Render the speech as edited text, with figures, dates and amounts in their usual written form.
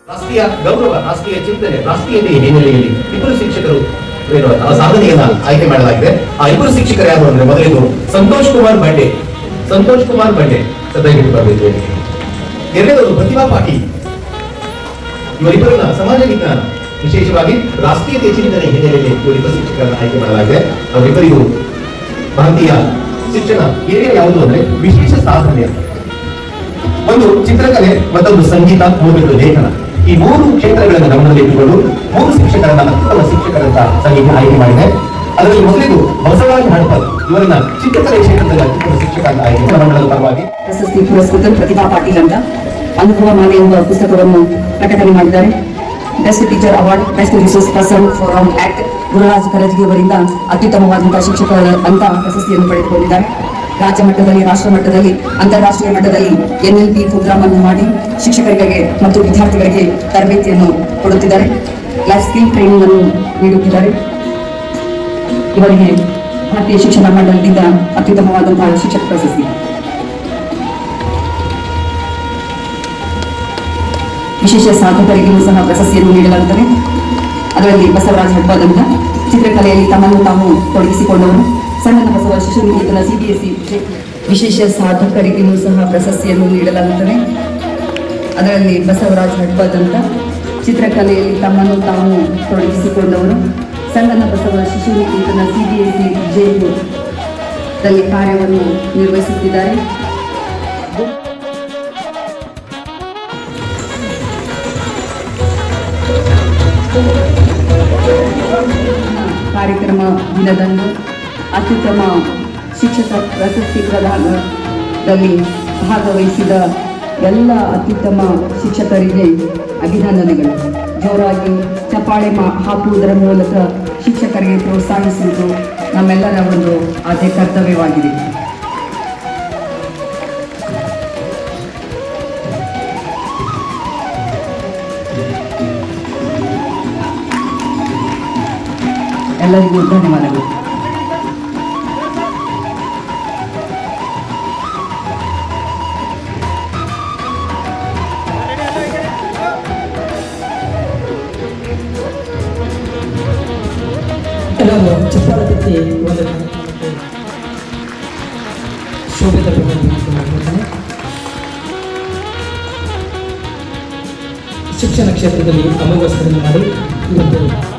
ರಾಷ್ಟ್ರೀಯ ಗೌರವ, ರಾಷ್ಟ್ರೀಯ ಚಿಂತನೆ, ರಾಷ್ಟ್ರೀಯತೆ ಹಿನ್ನೆಲೆಯಲ್ಲಿ ಇಬ್ಬರು ಶಿಕ್ಷಕರು ಸಾಧನೆಯನ್ನ ಆಯ್ಕೆ ಮಾಡಲಾಗಿದೆ. ಆ ಇಬ್ಬರು ಶಿಕ್ಷಕರು ಯಾರು ಅಂದ್ರೆ ಮೊದಲಿಗೆ ಸಂತೋಷ್ ಕುಮಾರ್ ಬಂಡೆ ದಯವಿಟ್ಟು ಬರಬೇಕು. ಎರಡನೇದು ಪ್ರತಿಭಾ ಪಾಟೀಲ್. ಇವರಿಬ್ಬರನ್ನ ಸಮಾಜ ವಿಜ್ಞಾನ, ವಿಶೇಷವಾಗಿ ರಾಷ್ಟ್ರೀಯತೆ ಚಿಂತನೆ ಹಿನ್ನೆಲೆಯಲ್ಲಿ ಇವರಿಬ್ಬರು ಶಿಕ್ಷಕರನ್ನ ಆಯ್ಕೆ ಮಾಡಲಾಗಿದೆ. ಅವರಿಬ್ಬರಿಗೂ ಭಾರತೀಯ ಶಿಕ್ಷಣ ಏರಿಯಾ ಯಾವುದು ಅಂದ್ರೆ ವಿಶೇಷ ಸಾಧನೆ, ಒಂದು ಚಿತ್ರಕಲೆ, ಮತ್ತೊಂದು ಸಂಗೀತ, ಮೂರನೇದು ಲೇಖನ. ಈ ಮೂರು ಕ್ಷೇತ್ರಗಳನ್ನು ಗಮನದಲ್ಲಿಟ್ಟುಕೊಂಡು ಮೂರು ಶಿಕ್ಷಕರನ್ನ ಅತ್ಯುತ್ತಮ ಶಿಕ್ಷಕರಂತ ಸಂಗೀತ ಆಯ್ಕೆ ಮಾಡಿದೆ. ಅದರಲ್ಲಿ ಮೊದಲಿಗೂ ಬಸವರಾಜ್ ಹಣಪಲ್ ಇವರನ್ನ ಚಿತ್ರಕಲೆ ಕ್ಷೇತ್ರದಲ್ಲಿ ಅತ್ಯುತ್ತಮ ಶಿಕ್ಷಕ ಅಂತ ಆಯ್ಕೆ ಮಂಡಲದ ಪರವಾಗಿ ಪ್ರಶಸ್ತಿ ಪುರಸ್ಕೃತ ಪ್ರತಿಭಾ ಪಾಟೀಲ್ ಅಂತ ಅನುಭವ ಮಾಲೆ ಎಂಬ ಪುಸ್ತಕವನ್ನು ಪ್ರಕಟಣೆ ಮಾಡಿದ್ದಾರೆ. Best teacher award, best resource person from ACT Gururaj Karajagi ಅವರಿಂದ ಅತ್ಯುತ್ತಮವಾದಂತಹ ಶಿಕ್ಷಕರ ಅಂತ ಪ್ರಶಸ್ತಿಯನ್ನು ಪಡೆದುಕೊಂಡಿದ್ದಾರೆ. ರಾಜ್ಯ ಮಟ್ಟದಲ್ಲಿ, ರಾಷ್ಟ್ರ ಮಟ್ಟದಲ್ಲಿ, ಅಂತಾರಾಷ್ಟ್ರೀಯ ಮಟ್ಟದಲ್ಲಿ NLP ಪ್ರೋಗ್ರಾಮ್ ಅನ್ನು ಮಾಡಿ ಶಿಕ್ಷಕರಿಗೆ ಮತ್ತು ವಿದ್ಯಾರ್ಥಿಗಳಿಗೆ ತರಬೇತಿಯನ್ನು ಕೊಡುತ್ತಿದ್ದಾರೆ. ಲೈಫ್ ಸ್ಕಿಲ್ ಟ್ರೈನಿಂಗ್ ಅನ್ನು ನೀಡುತ್ತಿದ್ದಾರೆ. ಇವರಿಗೆ ಭಾರತೀಯ ಶಿಕ್ಷಣ ಮಂಡಲದಿಂದ ಅತ್ಯುತ್ತಮವಾದಂತಹ ಶಿಕ್ಷಕ ಪ್ರಶಸ್ತಿ. ವಿಶೇಷ ಸಾಧಕರಿಗೂ ಸಹ ಪ್ರಶಸ್ತಿಯನ್ನು ನೀಡಲಾಗುತ್ತದೆ. ಅದರಲ್ಲಿ ಬಸವರಾಜ ಹಡ್ಬಾದಿಂದ ಚಿತ್ರಕಲೆಯಲ್ಲಿ ತಮ್ಮನ್ನು ತಾವು ತೊಡಗಿಸಿಕೊಂಡವರು, ಸಣ್ಣ ಬಸವ ಶಿಶು ನಿಕೇತನ CBSE ವಿಶೇಷ ಸಾಧಕರಿಗೂ ಸಹ ಪ್ರಶಸ್ತಿಯನ್ನು ನೀಡಲಾಗುತ್ತದೆ. ಅದರಲ್ಲಿ ಬಸವರಾಜ ಹಡ್ಬಾದಂತ ಚಿತ್ರಕಲೆಯಲ್ಲಿ ತಮ್ಮನ್ನು ತಾವು ತೊಡಗಿಸಿಕೊಂಡವರು, ಸಂಗನ ಬಸವ ಶಿಶು ನಿಕೇತನ CBSE ಜೈಪುರದಲ್ಲಿ ಕಾರ್ಯವನ್ನು ನಿರ್ವಹಿಸುತ್ತಿದ್ದಾರೆ. ಕಾರ್ಯಕ್ರಮ ದಿನದಂದು ಅತ್ಯುತ್ತಮ ಶಿಕ್ಷಕ ಪ್ರಶಸ್ತಿ ಪ್ರದಾನದಲ್ಲಿ ಭಾಗವಹಿಸಿದ ಎಲ್ಲ ಅತ್ಯುತ್ತಮ ಶಿಕ್ಷಕರಿಗೆ ಅಭಿನಂದನೆಗಳು. ಜೋರಾಗಿ ಚಪ್ಪಾಳೆ ಹಾಕುವುದರ ಮೂಲಕ ಶಿಕ್ಷಕರಿಗೆ ಪ್ರೋತ್ಸಾಹಿಸುವುದು ನಮ್ಮೆಲ್ಲರ ಒಂದು ಆದ್ಯ ಕರ್ತವ್ಯವಾಗಿದೆ. ಎಲ್ಲರಿಗೂ ಧನ್ಯವಾದಗಳು. ಕೆಲವು ಚಪ್ಪಾಳಕ್ಕೆ ಒಂದು ಶೋಭಿತ ಶಿಕ್ಷಣ ಕ್ಷೇತ್ರದಲ್ಲಿ ಅಮೋಘ ಸಾಧನೆ ಮಾಡಿ ಇವತ್ತು